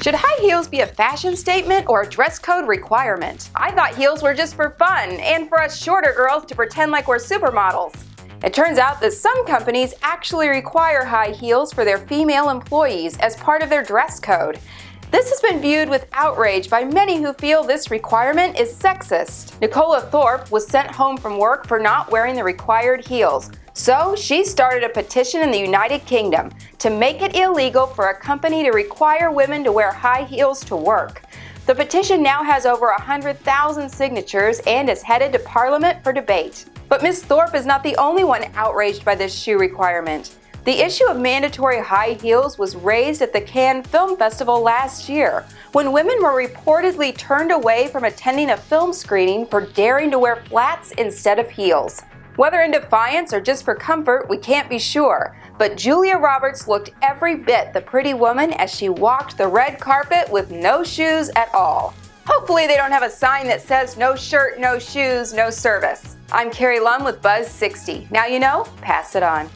Should high heels be a fashion statement or a dress code requirement? I thought heels were just for fun and for us shorter girls to pretend like we're supermodels. It turns out that some companies actually require high heels for their female employees as part of their dress code. This has been viewed with outrage by many who feel this requirement is sexist. Nicola Thorpe was sent home from work for not wearing the required heels. So she started a petition in the United Kingdom to make it illegal for a company to require women to wear high heels to work. The petition now has over 100,000 signatures and is headed to Parliament for debate. But Ms. Thorpe is not the only one outraged by this shoe requirement. The issue of mandatory high heels was raised at the Cannes Film Festival last year, when women were reportedly turned away from attending a film screening for daring to wear flats instead of heels. Whether in defiance or just for comfort, we can't be sure, but Julia Roberts looked every bit the pretty woman as she walked the red carpet with no shoes at all. Hopefully they don't have a sign that says no shirt, no shoes, no service. I'm Keri Lumm with Buzz 60. Now you know, pass it on.